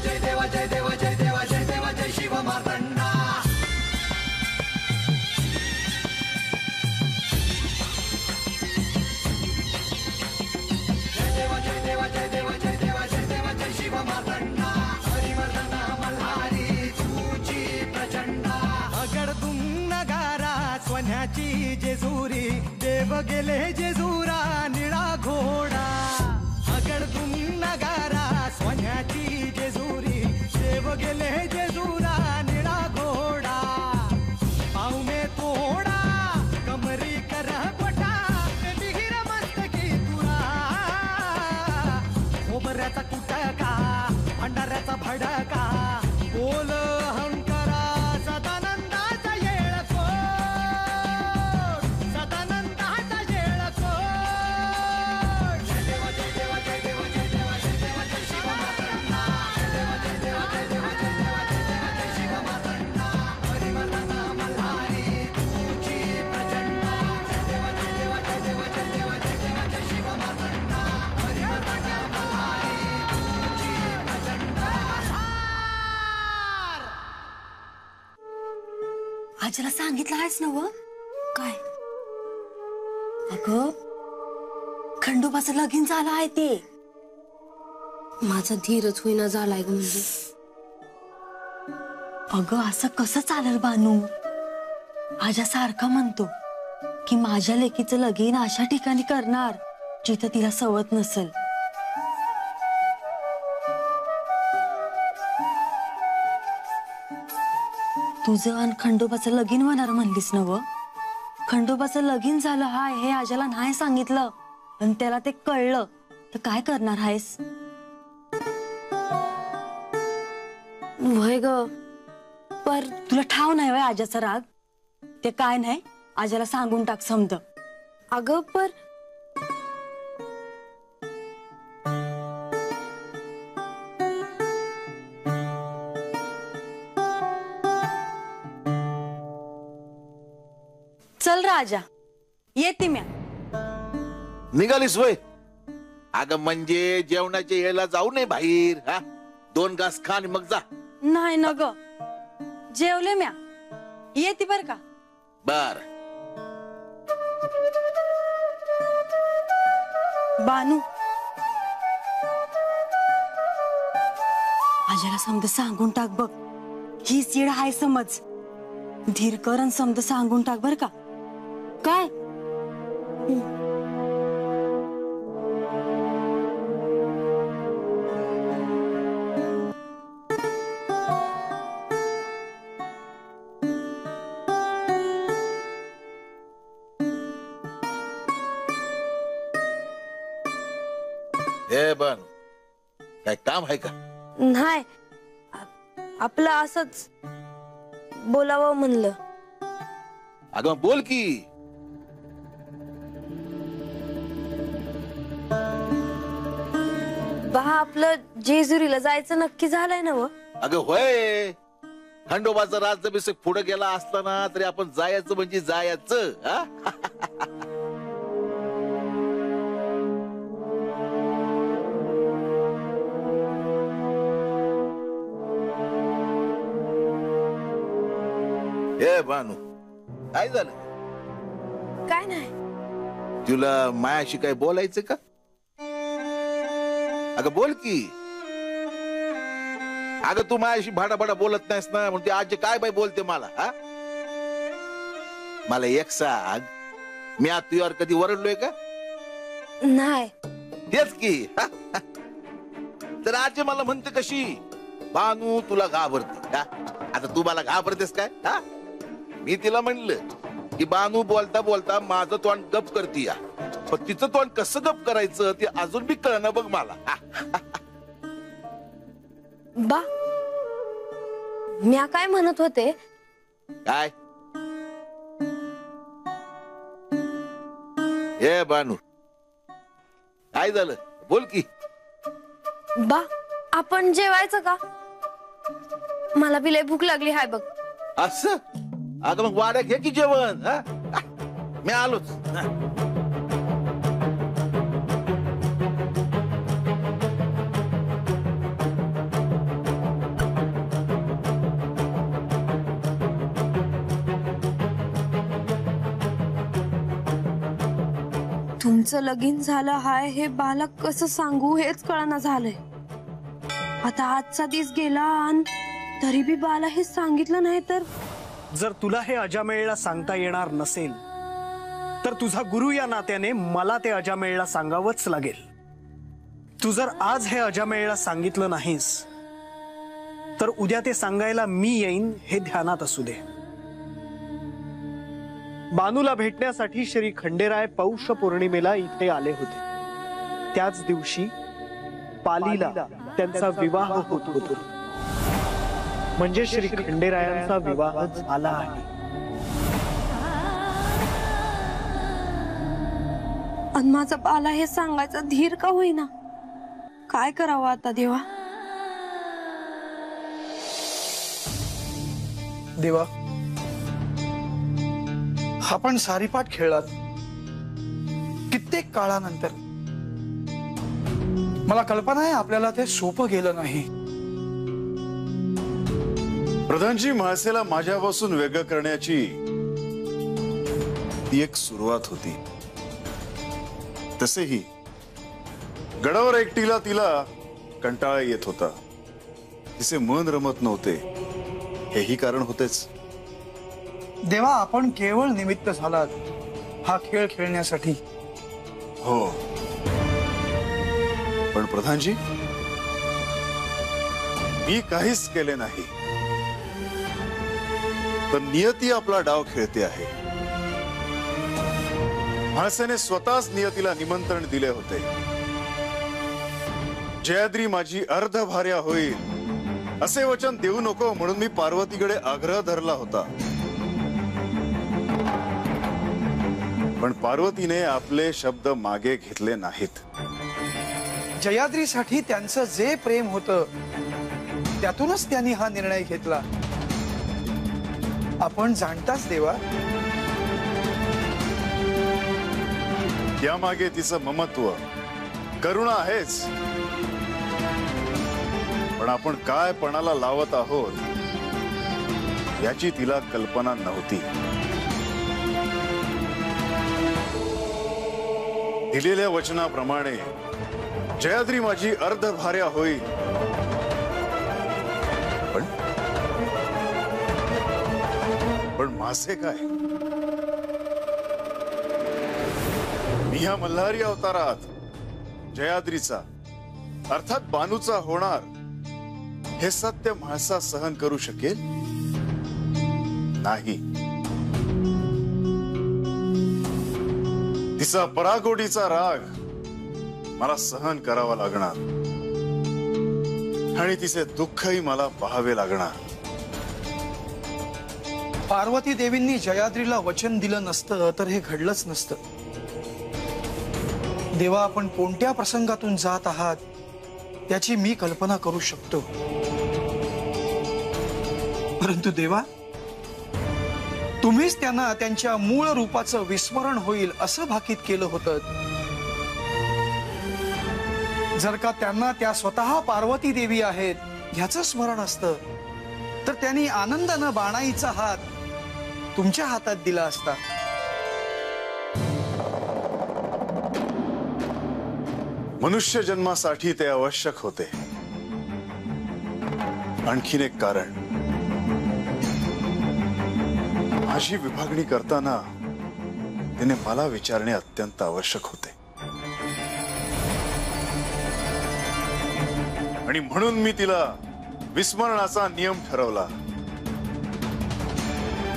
जय देवा जय देवा जय देवा जय देवा जय शिव मार्तंडा. जय देवा जय देवा जय देवा जय देवा जय देवा जय शिव मार्तंडा. हरिवर्धन मल्हारी तुझी प्रचंडा. अगडतून नगारा सोन्याची जेजुरी देव गेले जेजुरा निळा घोडा. अगडतून नगारा सोन्याची जेजुरी देव गेले जेजुरा निळा घोडा. पाऊ में तोडा कमरी कर पटा बिहिर मस्तकी तुरा. खोबऱ्याचा कुटका भंडाऱ्याचा भडका बोल अहंकारा सदानंदाचा येळकोट. सदानंदाचा येळकोट. जय देवा जय देवा जय देवा जय देवा जय देवा जय शिव मार्तंडा. जय देवा जय देवा जय देवा जय देवा जय देवा जय शिव मार्तंडा. हरिवर्धन मल्हारी तुझी प्रचंडा. जय देवा जय देवा जय देवा जय देवा जय देवा जय शिव मार्तंडा. हरिवर्धन मल्हारी तुझी प्रचंडा. आजीला सांगितलं आहेस ना व काय? अगं खंडोबाचं लगीन झालं आहे ते. माझा धीरच होईना झालाय ग. म्हणजे अगं असं कसं चालेल बानू? आजा सारखा म्हणतो की माझ्या लेकीचं लगीन अशा ठिकाणी करणार जिथं तिला सवत नसेल. तुझं आणि खंडोबाचं लगीन होणार म्हणलीस ना व? खंडोबाचं लगीन झालं हाय हे आजाला नाही सांगितलं आणि त्याला ते कळलं तर काय करणार आहेस? वय ग पर तुला ठाव नाही वय आजाचा राग? ते काय नाही आजाला सांगून टाक समज. अगं पर चल राजा येते म्या. निघालीस वय? अगं म्हणजे जेवणाच्या वेळेला जाऊ नये बाहेर. हा 2 घास खा आणि मग जा. नाही न ग जेवले म्या येते बर का. बर बानू आजाला समज सांगून टाक बघ. ही सीड हाय समज. धीर कर आणि समज सांगून टाक बर का. काय हे बन काय काम आहे का? नाही आपलं असंच बोलावं म्हणलं. अगं बोल की. बा आपलं जेजुरीला जायचं नक्की झालंय ना व? अगं होय. खंडोबाचा राज्याभिषेक पुढे गेला असताना तरी आपण जायचं म्हणजे जायचं. हा हे बानू काय झालं? काय नाही. तुला मायाशी काय बोलायचं का? अगं बोल की. अगं तू मायाशी भाडाभाडा बोलत नाहीस ना म्हणून ती आजी काय बाई बोलते मला. हा मला एक सांग, मी आज तुझ्यावर कधी वरडलोय का? नाही. तेच की. तर आजी मला म्हणते कशी, बानू तुला घाबरते. आता तू मला घाबरतेस काय? हा मी तिला म्हणलं की बानू बोलता बोलता माझं तोंड गप करती या, पण तिचं तोंड कसं गप करायचं ते अजून बी कळना बघ मला. बा म्या काय म्हणत होते? काय? हे बानू काय झालं बोल की. बा आपण जेवायचं का? मला बी लय भूक लागली हाय बघ. असं? अगं मग वाड्या घे की जेवण. मी आलोच. तुमचं लगीन झालं हाय हे बाला कसं सांगू हेच कळना झालंय. आता आजचा दिवस गेला आणि तरी बी बाला हे सांगितलं नाही तर. जर तुला हे अजामेळला सांगता येणार नसेल तर तुझा गुरु या नात्याने मला ते अजामेळला सांगावंच लागेल. तू जर आज हे अजामेळला सांगितलं नाहीस तर उद्या ते सांगायला मी येईन हे ध्यानात असू दे. बानूला भेटण्यासाठी श्री खंडेराय पौष पौर्णिमेला इथे आले होते. त्याच दिवशी पालीला त्यांचा विवाह होत होता. म्हणजे श्री खंडेरायांचा विवाह झाला आहे. आणि माझा बाला हे सांगायचा धीर का होईना. काय करावं आता देवा. देवा, आपण सारीपाट खेळलात कित्येक काळानंतर. मला कल्पना आहे आपल्याला ते सोपं गेलं नाही. प्रधानजी, म्हाळसेला माझ्यापासून वेगळं करण्याची ती एक सुरुवात होती. तसेही गडावर एकटीला तिला कंटाळा येत होता. तिचे मन रमत नव्हते हेही कारण होतेच. देवा, आपण केवळ निमित्त झालात हा खेळ खेळण्यासाठी. हो, पण प्रधानजी, मी काहीच केले नाही तर नियती आपला डाव खेळते आहे. म्हाळसेने स्वतःच नियतीला निमंत्रण दिले होते. जयाद्री माझी अर्धभार्या होईल असे वचन देऊ नको म्हणून मी पार्वतीकडे आग्रह धरला होता. पण पार्वतीने आपले शब्द मागे घेतले नाहीत. जयाद्रीसाठी त्यांचं जे प्रेम होतं त्यातूनच त्यांनी हा निर्णय घेतला. आपण जाणताच देवा, त्यामागे तिचं ममत्व, करुणा आहेच. पण आपण काय पणाला लावत आहोत याची तिला कल्पना नव्हती. दिलेल्या वचनाप्रमाणे जयाद्री माझी अर्धभार्या होईल. पण माझे काय? मी ह्या मल्हारी अवतारात जयाद्रीचा अर्थात बानूचा होणार हे सत्य म्हाळसा सहन करू शकेल नाही. तिचा पराकोटीचा राग मला सहन करावा लागणार आणि तिचे दुःखही मला पाहावे लागणार. पार्वती देवींनी जयाद्रीला वचन दिलं नसतं तर हे घडलंच नसतं. देवा, आपण कोणत्या प्रसंगातून जात आहात त्याची मी कल्पना करू शकतो. परंतु देवा, तुम्हीच त्यांना त्यांच्या मूळ रूपाचं विस्मरण होईल असं भाकीत केलं होतं. जर का त्यांना त्या स्वतः पार्वती देवी आहेत ह्याचं स्मरण असतं तर त्यांनी आनंदानं बाणाईचा हात तुमच्या हातात दिला असता. मनुष्य जन्मासाठी ते आवश्यक होते. आणखीन एक कारण, माझी विभागणी करताना तिने मला विचारणे अत्यंत आवश्यक होते. आणि म्हणून मी तिला विस्मरणाचा नियम ठरवला.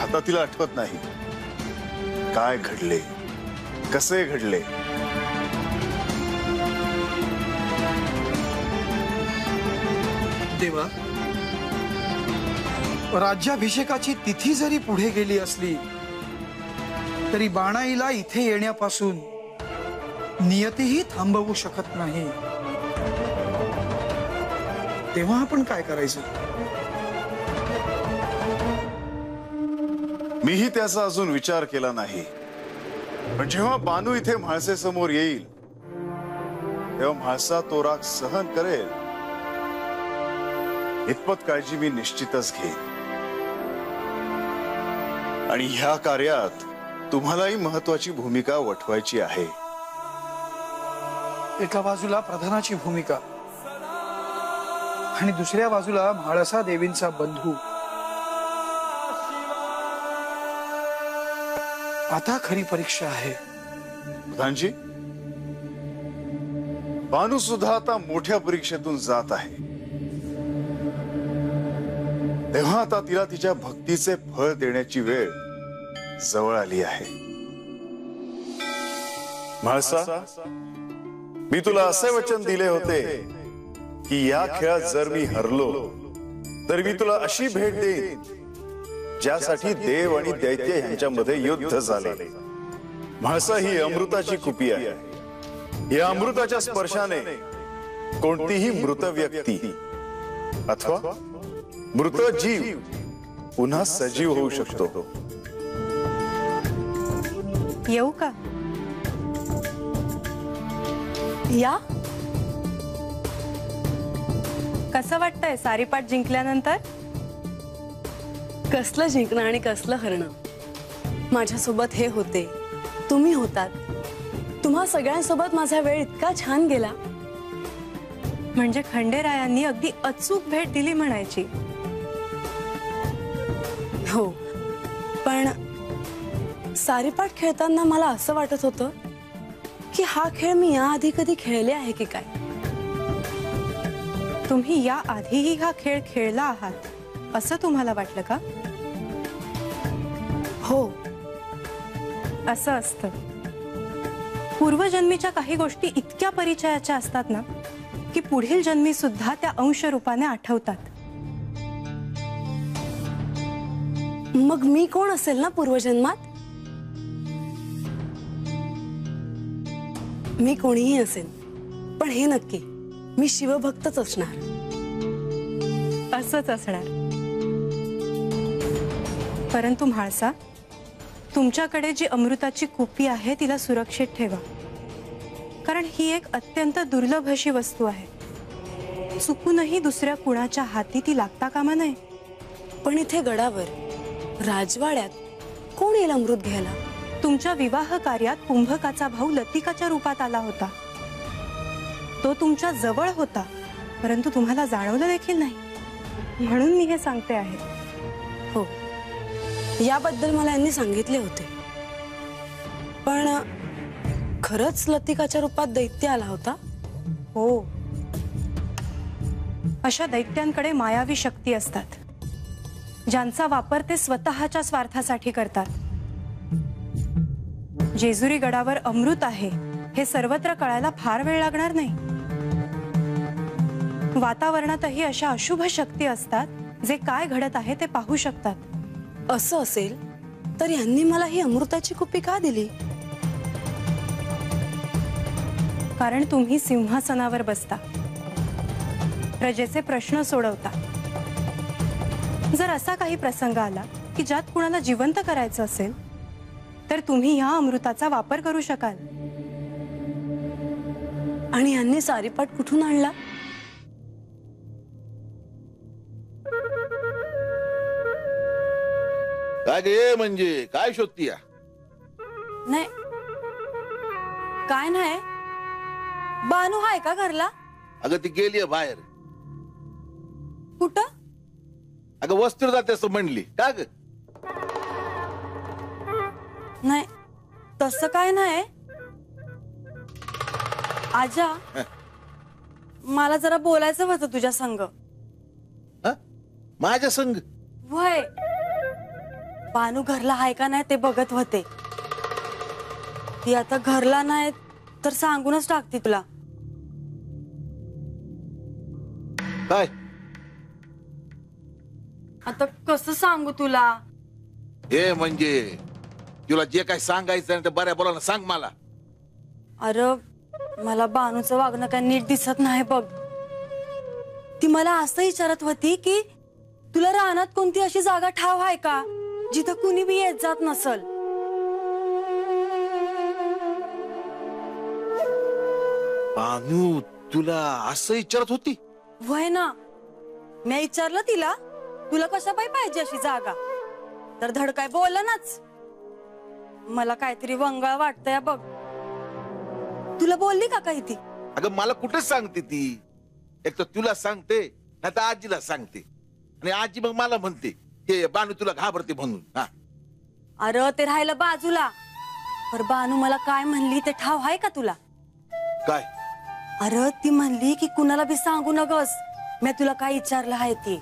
आता तिला आठवत नाही काय घडले, कसे घडले. देवा, राज्याभिषेकाची तिथी जरी पुढे गेली असली तरी बाणाईला इथे येण्यापासून नियतीही थांबवू शकत नाही. तेव्हा आपण काय करायचं? मीही त्याचा अजून विचार केला नाही. पण जेव्हा बानू इथे म्हाळसे समोर येईल तेव्हा म्हाळसा तो राग सहन करेल इतपत काळजी मी निश्चितच घेईन. आणि ह्या कार्यात तुम्हालाही महत्वाची भूमिका वठवायची आहे. एका बाजूला प्रधानाची भूमिका आणि दुसऱ्या बाजूला म्हाळसा देवींचा बंधू. आता खरी परीक्षा आहे. प्रधानजी, बानू सुद्धा आता मोठ्या परीक्षेतून जात आहे. तेव्हा आता तिला तिच्या भक्तीचे फळ देण्याची वेळ जवळ आली आहे. म्हाळसा, मी तुला असे वचन दिले होते की या खेळात जर मी हरलो तर मी तुला अशी भेट देईन ज्यासाठी देव आणि दैत्य यांच्यामध्ये युद्ध झाले. म्हाळसा ही अमृताची कुपी आहे. या अमृताच्या स्पर्शाने कोणतीही मृत व्यक्ती अथवा मृत जीव पुन्हा सजीव होऊ शकतो. येऊ का? या. कसं वाटतंय सारीपाट जिंकल्यानंतर? कसलं जिंकणं आणि कसलं हरणं. माझ्यासोबत हे होते, तुम्ही होतात. तुम्हा सगळ्यांसोबत माझा वेळ इतका छान गेला. म्हणजे खंडेरायांनी अगदी अचूक भेट दिली म्हणायची. हो, पण सारीपाट खेळताना मला असं वाटत होतं की हा खेळ मी याआधी कधी खेळले आहे की काय. तुम्ही या आधीही हा खेळ खेळला आहात असं तुम्हाला वाटलं का? हो. असं असतं. पूर्वजन्मीच्या काही गोष्टी इतक्या परिचयाच्या असतात ना की पुढील जन्मी सुद्धा त्या अंश रूपाने आठवतात. मग मी कोण असेल ना पूर्वजन्मात? मी कोणीही असेल, पण हे नक्की मी शिवभक्तच असणार. असंच असणार. परंतु म्हाळसा, तुमच्याकडे जी अमृताची कुपी आहे तिला सुरक्षित ठेवा. कारण ही एक अत्यंत दुर्लभ अशी वस्तू आहे. चुकूनही दुसऱ्या कुणाच्या हाती ती लागता कामा नये. पण इथे गडावर राजवाड्यात कोण येईल अमृत घ्यायला? तुमच्या विवाह कार्यात कुंभकाचा भाऊ लतिकाच्या रूपात आला होता. तो तुमच्या जवळ होता, परंतु तुम्हाला जाणवलं देखील नाही. म्हणून मी हे सांगते आहे. हो, याबद्दल मला यांनी सांगितले होते. पण खरंच लतिकाच्या रूपात दैत्य आला होता? हो. अशा दैत्यांकडे मायावी शक्ती असतात, ज्यांचा वापर ते स्वतःच्या स्वार्थासाठी करतात. जेजुरी गडावर अमृत आहे हे सर्वत्र कळायला फार वेळ लागणार नाही. वातावरणातही अशा अशुभ शक्ती असतात जे काय घडत आहे ते पाहू शकतात. असं असेल तर यांनी मला ही अमृताची कुपी का दिली? कारण तुम्ही सिंहासनावर बसता, प्रजेचे प्रश्न सोडवता. जर असा काही प्रसंग आला की ज्यात कुणाला जिवंत करायचं असेल तर तुम्ही ह्या अमृताचा वापर करू शकाल. आणि यांनी सारीपाट कुठून आणला? काय गे, म्हणजे काय शोधतीया? नाही, काय नाही. बानू हाय का घरला? अगं ती गेलीये बाहेर. कुठं? अगं वस्तीवर जाते असं म्हणली. का ग? नाही, तसं काय नाही. आजा, मला जरा बोलायचं होतं तुझ्या संग. हा? माझ्या संग? वय, बानू घरला आहे का नाही ते बघत होते. ती आता घरला नाही तर सांगूनच टाकते तुला. काय? आता कसं सांगू तुला? हे म्हणजे तुला जे काय सांगायचं आहे ते बऱ्या बोलायला सांग मला. अरे, मला बानूचं वागणं काय नीट दिसत नाही बघ. ती मला असं विचारत होती की तुला रानात कोणती अशी जागा ठाव आहे का जिथं कुणी बी येत जात नसल. बानू तुला असं विचारत होती? वय ना. मी विचारलं तिला, तुला कशा पाहिजे अशी जागा? तर धड काय बोलनाच. मला काहीतरी वंगाळ वाटतंय बघ. तुला बोलली का काही ती? अगं मला कुठेच सांगते ती. एक तर तुला सांगते नाही तर आजीला सांगते आणि आजी मग मला म्हणते की बानू तुला घाबरते म्हणून. हा अरे ते राहिलं बाजूला, पर बानू मला काय म्हणली ते ठाव आहे का तुला? काय? अरे ती म्हणली की कुणाला बी सांगू नगस मी तुला काय विचारलं आहे ते.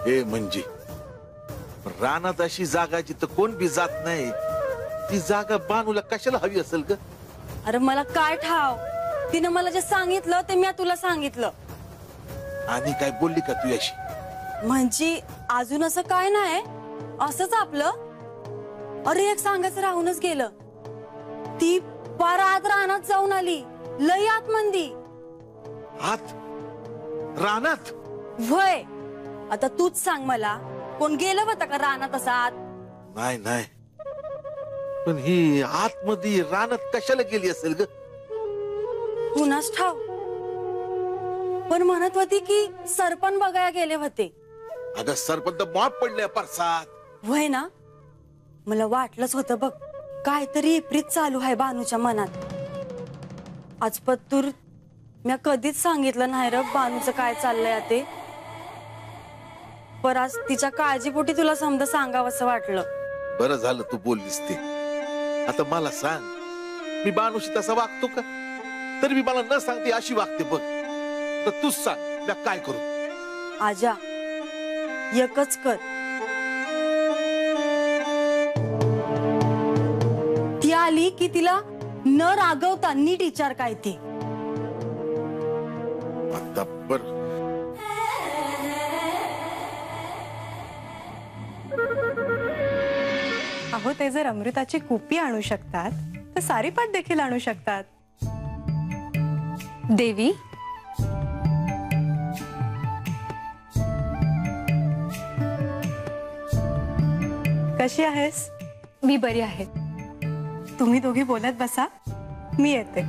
हे म्हणजे रानात अशी जागा जिथं कोण बी जात नाही ती जागा बानूला कशाला हवी असेल ग? अरे मला काय ठाव, तिनं मला जे सांगितलं ते मी तुला सांगितलं. आणि काय बोलली का तुझ्याशी? म्हणजे अजून असं काय नाही, असंच आपलं. अरे एक सांगायचं राहूनच गेलं, ती पार आत रानात जाऊन आली, लय आत मंदी. आत रानात? वय आता तूच सांग मला, कोण गेलं होतं का रानात असं आत? नाही नाही, पण ही आतमध्ये रानात कशाला गेली असेल ग? कुणाच ठाव, पण म्हणत होती की सरपण बघायला गेले होते. अगं सरपंच मॉप पडले परसात. वय ना, मला वाटलंच होतं बघ, काहीतरी विपरीत चालू आहे बानूच्या मनात. आज पत्तूर मी कधीच सांगितलं नाही र बानूचं काय चाललंय ते, पर आज तिच्या काळजीपोटी तुला समज सांगावं असं वाटलं. बरं झालं तू बोललीस ते. आता मला सांग, मी बानूशी तसा वागतो का? तरी मी मला न सांगते अशी वागते बघ. तर तूच सांग मी काय करू? आजा एकच कर, ती आली की तिला न रागवता नीट विचार काय ती. आता बर अहो ते जर अमृताची कुपी आणू शकतात तर सारीपाट देखील आणू शकतात. देवी, कशी आहेस? मी बरी आहे. तुम्ही दोघी बोलत बसा, मी येते.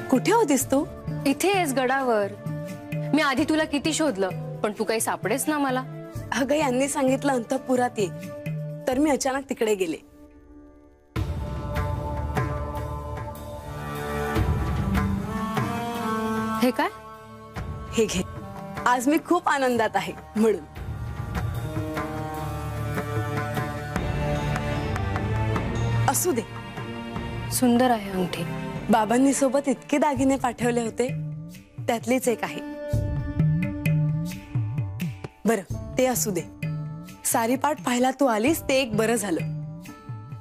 कुठे होतीस तू? इथे आहेस गडावर. मी आधी तुला किती शोधलं पण तू काही सापडेच ना मला. अगं यांनी सांगितलं अंतःपुरात ये, तर मी अचानक तिकडे गेले. हे काय? हे घे, आज मी खूप आनंदात आहे म्हणून. असू दे. सुंदर आहे अंगठी. बाबांनी सोबत इतके दागिने पाठवले होते, त्यातलीच एक आहे. बरं ते असू दे. सारीपाठ पाहायला तू आलीस ते एक बरं झालं.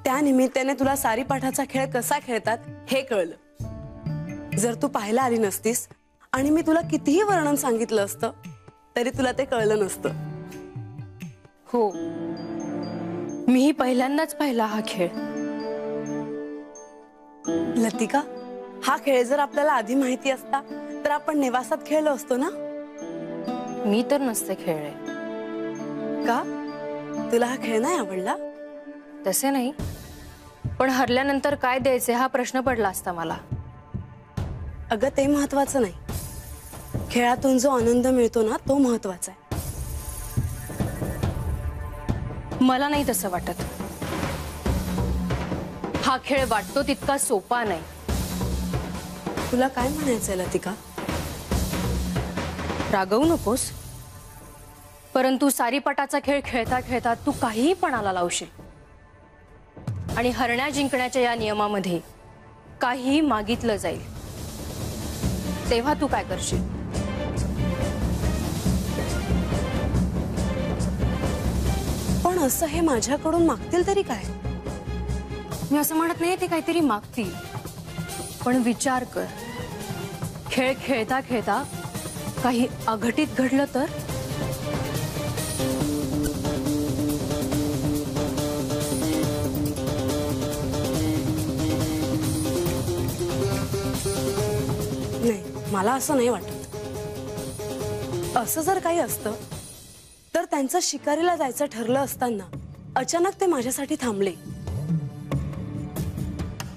त्या निमित्ताने तुला सारीपाठाचा खेळ कसा खेळतात हे कळलं. जर तू पाहायला आली नसतीस आणि मी तुला कितीही वर्णन सांगितलं असतं तरी तुला ते कळलं नसतं. हो, मीही पहिल्यांदाच पाहिला हा खेळ. लतिका, हा खेळ जर आपल्याला आधी माहिती असता तर आपण निवासात खेळलो असतो ना. मी तर नसते खेळले. का? तुला हा खेळ नाही आवडला? तसे नाही, पण हरल्यानंतर काय द्यायचे हा प्रश्न पडला असता मला. अगं ते महत्वाचं नाही, खेळातून जो आनंद मिळतो ना तो महत्वाचा आहे. मला नाही तसं वाटत. हा खेळ वाटतो तितका सोपा नाही. तुला काय म्हणायचंय लतिका? रागवू नकोस, परंतु सारीपाटाचा खेळ खेळता खेळता तू काहीही पणाला लावशील आणि हरण्या जिंकण्याच्या या नियमामध्ये काहीही मागितलं जाईल, तेव्हा तू काय करशील? पण असं हे माझ्याकडून मागतील तरी काय? मी असं म्हणत नाही ते काहीतरी मागतील, पण विचार कर, खेळ खेळता खेळता काही अघटित घडलं तर? नाही, मला असं नाही वाटत. असं जर काही असतं तर त्यांचं शिकारीला जायचं ठरलं असताना अचानक ते माझ्यासाठी थांबले.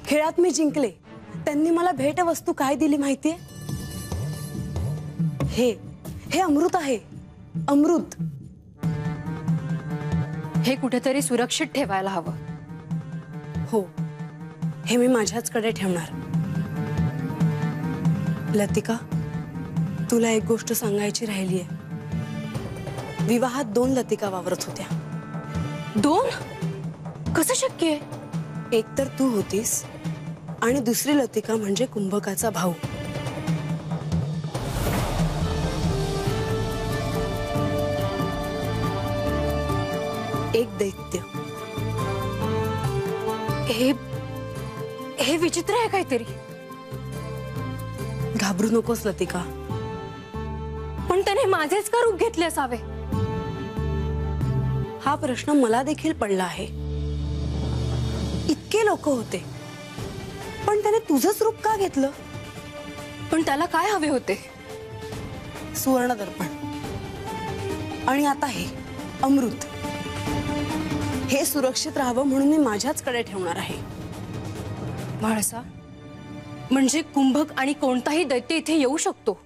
खेळात मी जिंकले, त्यांनी मला भेटवस्तू काय दिली माहितीये? हे अमृत आहे, अमृत. हे कुठेतरी सुरक्षित ठेवायला हवं. हो, हे मी माझ्याचकडे ठेवणार. लतिका, तुला एक गोष्ट सांगायची राहिली आहे. विवाहात 2 लतिका वावरत होत्या. 2? कसं शक्य आहे? एक तर तू होतीस आणि दुसरी लतिका म्हणजे कुंभकाचा भाऊ. एक दैत्य. हे विचित्र आहे काहीतरी. घाबरू नकोस लतिका. पण त्याने माझेच का रूप घेतले असावे? हा प्रश्न मला देखील पडला आहे. इतके लोक होते, पण त्याने तुझंच रूप का घेतलं? पण त्याला काय हवे होते? सुवर्ण दर्पण. आणि आता हे अमृत. हे सुरक्षित राहावं म्हणून मी माझ्याचकडे ठेवणार आहे. म्हाळसा, म्हणजे कुंभक आणि कोणताही दैत्य इथे येऊ शकतो?